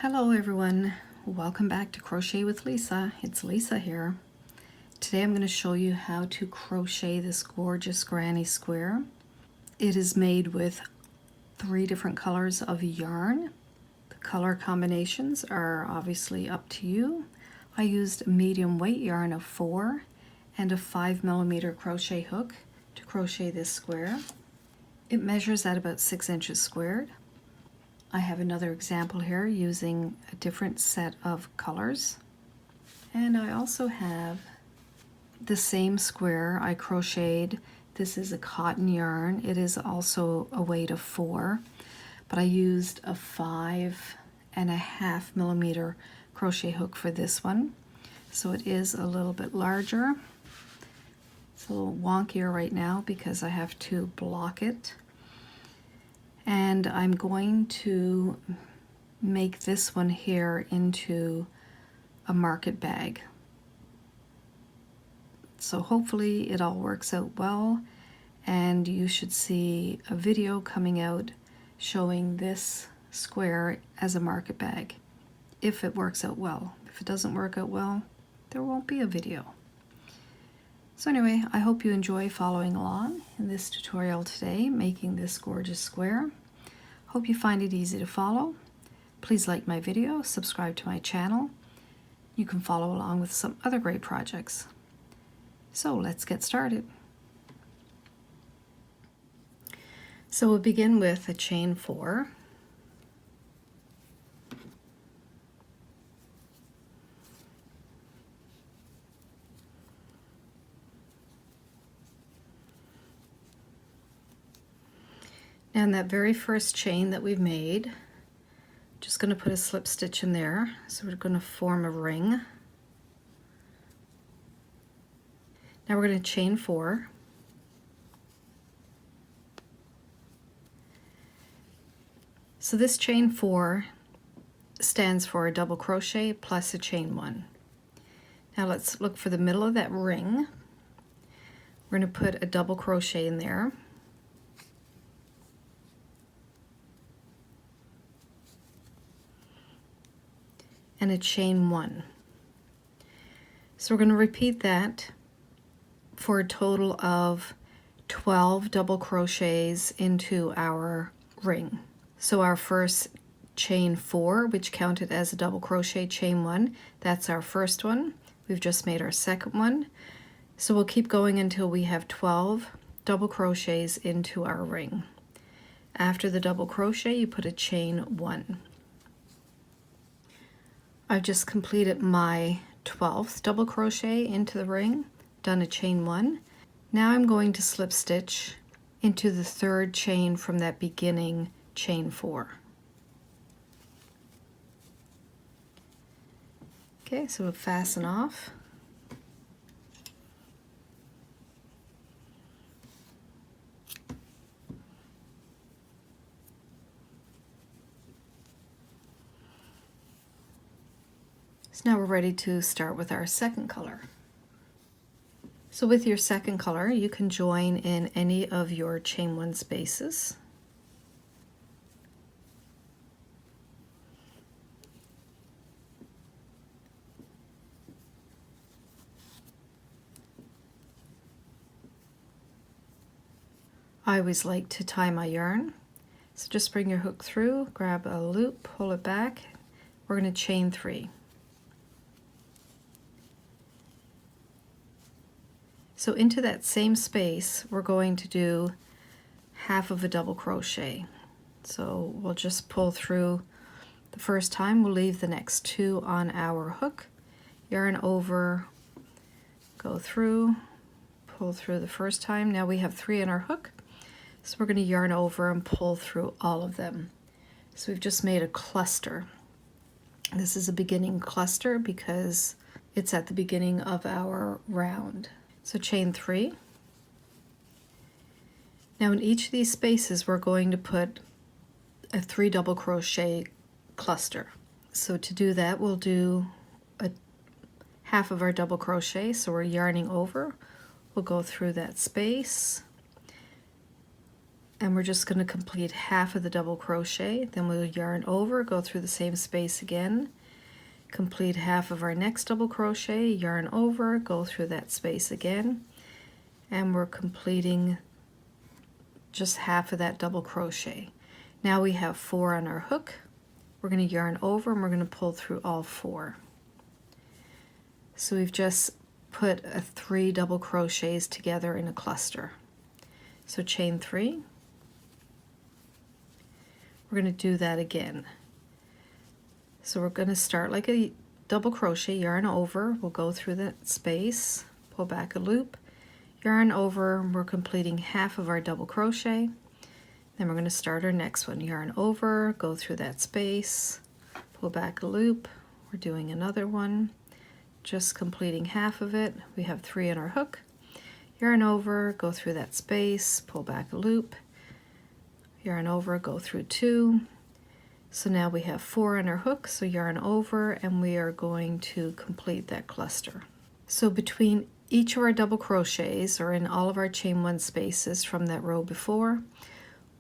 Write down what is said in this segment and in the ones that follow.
Hello everyone, welcome back to Crochet with Lisa. It's Lisa here. Today I'm going to show you how to crochet this gorgeous granny square. It is made with 3 different colors of yarn. The color combinations are obviously up to you. I used a medium weight yarn of 4 and a 5mm crochet hook to crochet this square. It measures at about 6 inches squared. I have another example here using a different set of colors. And I also have the same square I crocheted. This is a cotton yarn. It is also a weight of 4, but I used a 5.5mm crochet hook for this one. So it is a little bit larger. It's a little wonkier right now because I have to block it. And I'm going to make this one here into a market bag. So hopefully it all works out well, and you should see a video coming out showing this square as a market bag, if it works out well. If it doesn't work out well, there won't be a video. So anyway, I hope you enjoy following along in this tutorial today, making this gorgeous square. Hope you find it easy to follow. Please like my video, subscribe to my channel. You can follow along with some other great projects. So let's get started. So we'll begin with a chain 4. And that very first chain that we've made, just going to put a slip stitch in there. So we're going to form a ring. Now we're going to chain 4. So this chain 4 stands for a double crochet plus a chain 1. Now let's look for the middle of that ring. We're going to put a double crochet in there. And a chain 1. So we're going to repeat that for a total of 12 double crochets into our ring. So our first chain 4, which counted as a double crochet, chain 1, that's our first one. We've just made our second one. So we'll keep going until we have 12 double crochets into our ring. After the double crochet, you put a chain 1. I've just completed my 12th double crochet into the ring, done a chain 1. Now I'm going to slip stitch into the 3rd chain from that beginning chain 4. Okay, so we'll fasten off. So now we're ready to start with our second color. So with your second color, you can join in any of your chain 1 spaces. I always like to tie my yarn. So just bring your hook through, grab a loop, pull it back. We're going to chain 3. So into that same space, we're going to do half of a double crochet. So we'll just pull through the first time, we'll leave the next 2 on our hook, yarn over, go through, pull through the first time. Now we have 3 in our hook, so we're going to yarn over and pull through all of them. So we've just made a cluster. This is a beginning cluster because it's at the beginning of our round. So chain 3. Now in each of these spaces we're going to put a 3 double crochet cluster. So to do that we'll do a half of our double crochet, so we're yarning over, we'll go through that space, and we're just going to complete half of the double crochet. Then we'll yarn over, go through the same space again, complete half of our next double crochet, yarn over, go through that space again, and we're completing just half of that double crochet. Now we have 4 on our hook. We're going to yarn over and we're going to pull through all 4. So we've just put 3 double crochets together in a cluster. So chain 3. We're going to do that again. So we're going to start like a double crochet, yarn over, we'll go through that space, pull back a loop, yarn over, and we're completing half of our double crochet. Then we're going to start our next one, yarn over, go through that space, pull back a loop, we're doing another one, just completing half of it. We have 3 on our hook, yarn over, go through that space, pull back a loop, yarn over, go through 2. So now we have 4 on our hook, so yarn over, and we are going to complete that cluster. So between each of our double crochets, or in all of our chain 1 spaces from that row before,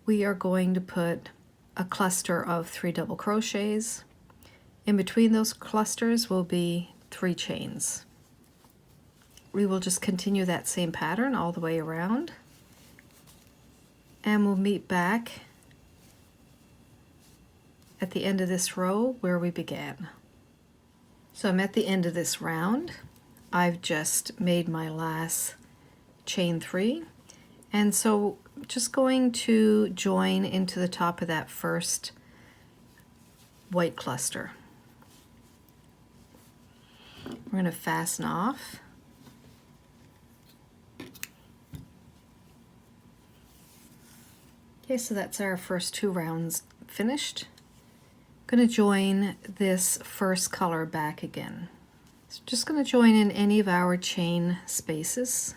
we are going to put a cluster of 3 double crochets. In between those clusters will be 3 chains. We will just continue that same pattern all the way around, and we'll meet back at the end of this row where we began. So I'm at the end of this round. I've just made my last chain 3, and so just going to join into the top of that first white cluster. We're going to fasten off. Okay, so that's our first 2 rounds finished. I'm going to join this first color back again. So just going to join in any of our chain spaces.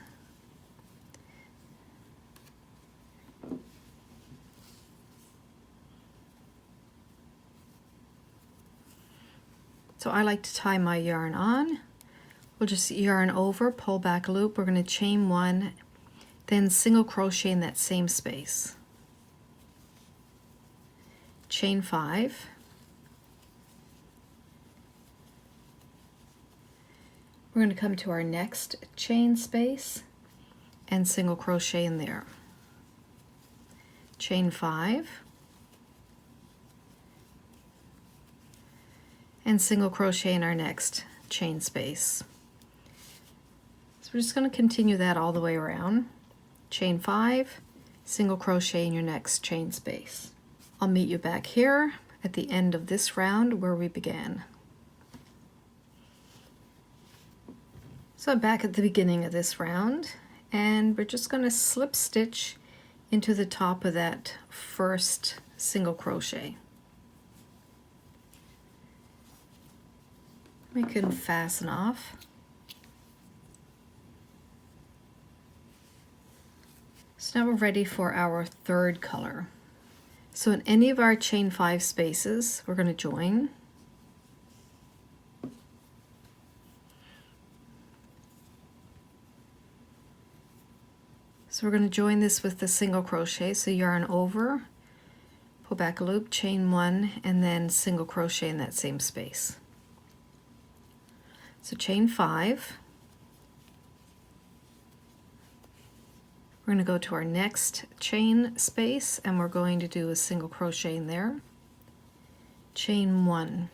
So I like to tie my yarn on. We'll just yarn over, pull back a loop. We're going to chain 1, then single crochet in that same space. Chain 5. We're going to come to our next chain space and single crochet in there. Chain 5 and single crochet in our next chain space. So we're just going to continue that all the way around. Chain 5, single crochet in your next chain space. I'll meet you back here at the end of this round where we began. So I'm back at the beginning of this round, and we're just going to slip stitch into the top of that first single crochet. We can fasten off. So now we're ready for our third color. So in any of our chain 5 spaces, we're going to join. So we're going to join this with the single crochet, so yarn over, pull back a loop, chain 1, and then single crochet in that same space. So chain 5. We're going to go to our next chain space, and we're going to do a single crochet in there. Chain 1.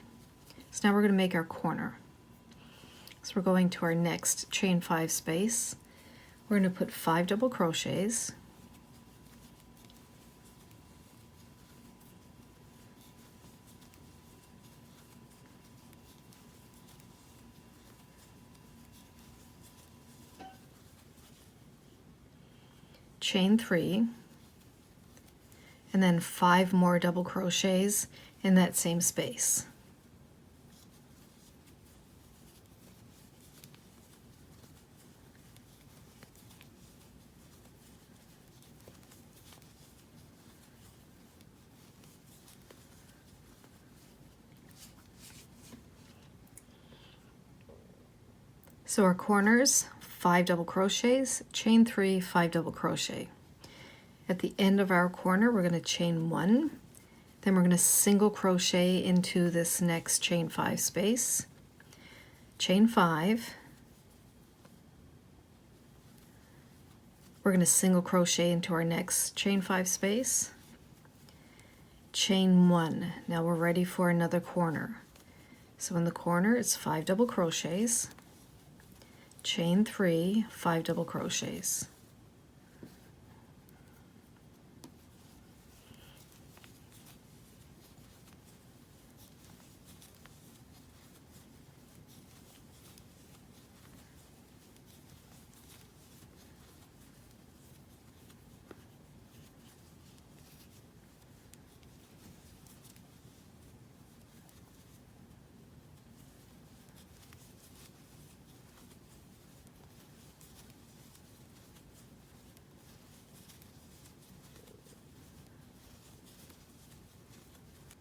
So now we're going to make our corner. So we're going to our next chain 5 space. We're going to put 5 double crochets. Chain 3, and then 5 more double crochets in that same space. So our corners, 5 double crochets, chain 3, 5 double crochet. At the end of our corner, we're going to chain 1, then we're going to single crochet into this next chain 5 space, chain 5, we're going to single crochet into our next chain 5 space, chain 1. Now we're ready for another corner. So in the corner it's 5 double crochets, chain 3, 5 double crochets.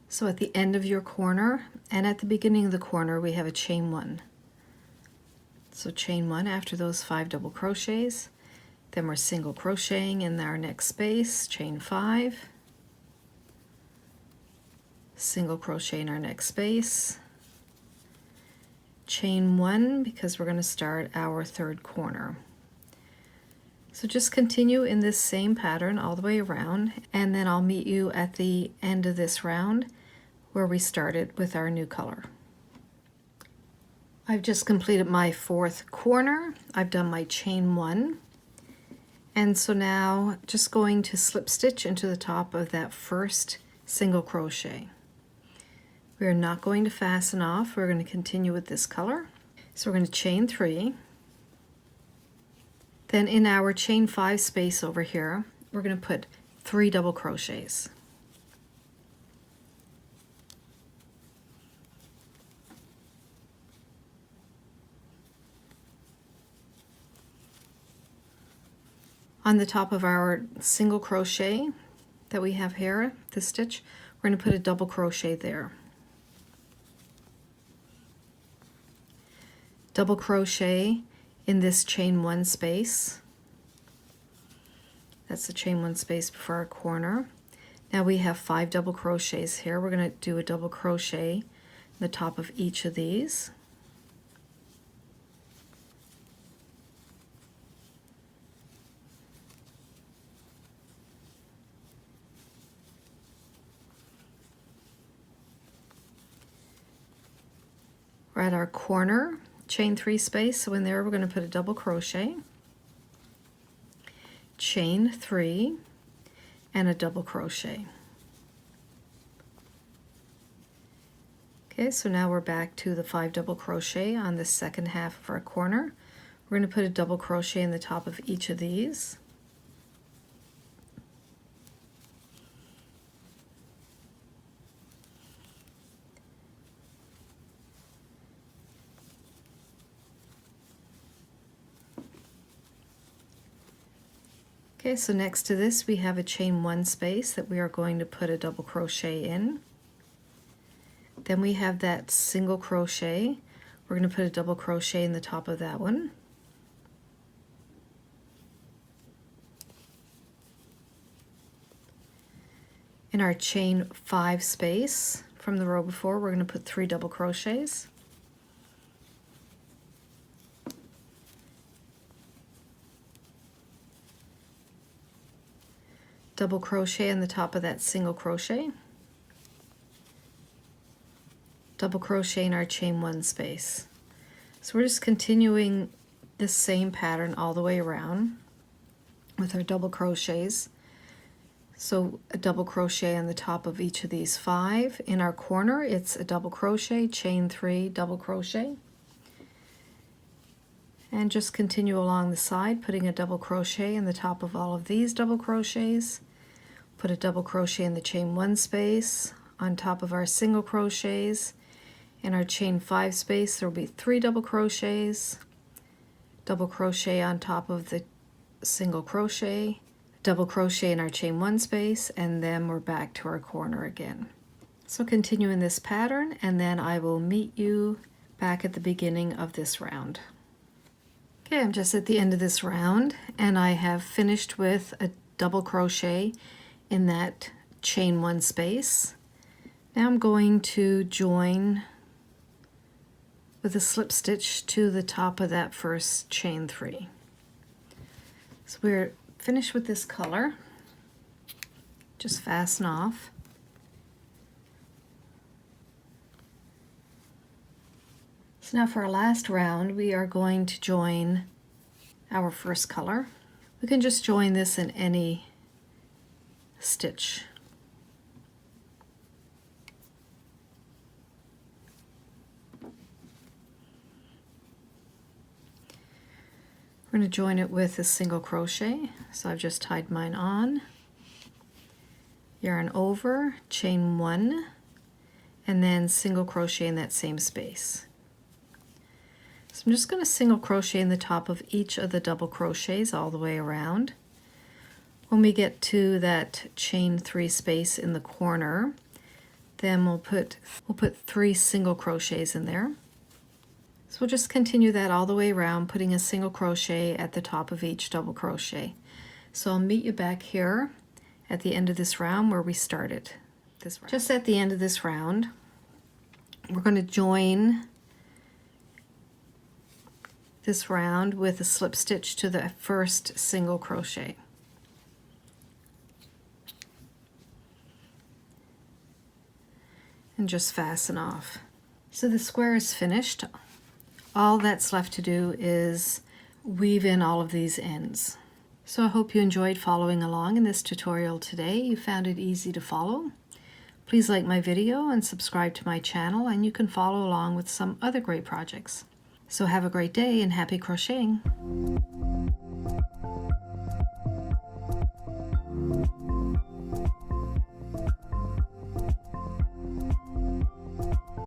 So at the end of your corner and at the beginning of the corner we have a chain 1. So chain 1 after those 5 double crochets, then we're single crocheting in our next space, chain 5, single crochet in our next space, chain 1 because we're going to start our third corner. So just continue in this same pattern all the way around, and then I'll meet you at the end of this round where we started with our new color. I've just completed my 4th corner. I've done my chain 1, and so now just going to slip stitch into the top of that first single crochet. We're not going to fasten off, we're going to continue with this color. So we're going to chain 3, then in our chain 5 space over here we're going to put 3 double crochets. On the top of our single crochet that we have here, this stitch, we're going to put a double crochet there. Double crochet in this chain 1 space. That's the chain 1 space before our corner. Now we have 5 double crochets here. We're going to do a double crochet in the top of each of these. We're at our corner, chain 3 space, so in there we're going to put a double crochet, chain 3, and a double crochet. Okay, so now we're back to the 5 double crochet on the second half of our corner. We're going to put a double crochet in the top of each of these. Okay, so next to this we have a chain 1 space that we are going to put a double crochet in. Then we have that single crochet. We're going to put a double crochet in the top of that one. In our chain 5 space from the row before, we're going to put 3 double crochets. Double crochet in the top of that single crochet, double crochet in our chain 1 space. So we're just continuing this same pattern all the way around with our double crochets. So a double crochet on the top of each of these 5. In our corner it's a double crochet, chain 3, double crochet, and just continue along the side putting a double crochet in the top of all of these double crochets. Put a double crochet in the chain 1 space on top of our single crochets. In our chain 5 space there will be 3 double crochets, double crochet on top of the single crochet, double crochet in our chain 1 space, and then we're back to our corner again. So continue in this pattern, and then I will meet you back at the beginning of this round. Okay, I'm just at the end of this round, and I have finished with a double crochet in that chain 1 space. Now I'm going to join with a slip stitch to the top of that first chain 3. So we're finished with this color. Just fasten off. So now for our last round, we are going to join our first color. We can just join this in any stitch. We're going to join it with a single crochet. So I've just tied mine on, yarn over, chain 1, and then single crochet in that same space. So I'm just going to single crochet in the top of each of the double crochets all the way around. When we get to that chain 3 space in the corner, then we'll put 3 single crochets in there. So we'll just continue that all the way around, putting a single crochet at the top of each double crochet. So I'll meet you back here at the end of this round where we started. Just at the end of this round, we're going to join this round with a slip stitch to the first single crochet. And just fasten off. So the square is finished. All that's left to do is weave in all of these ends. So I hope you enjoyed following along in this tutorial today. You found it easy to follow. Please like my video and subscribe to my channel, and you can follow along with some other great projects. So have a great day and happy crocheting!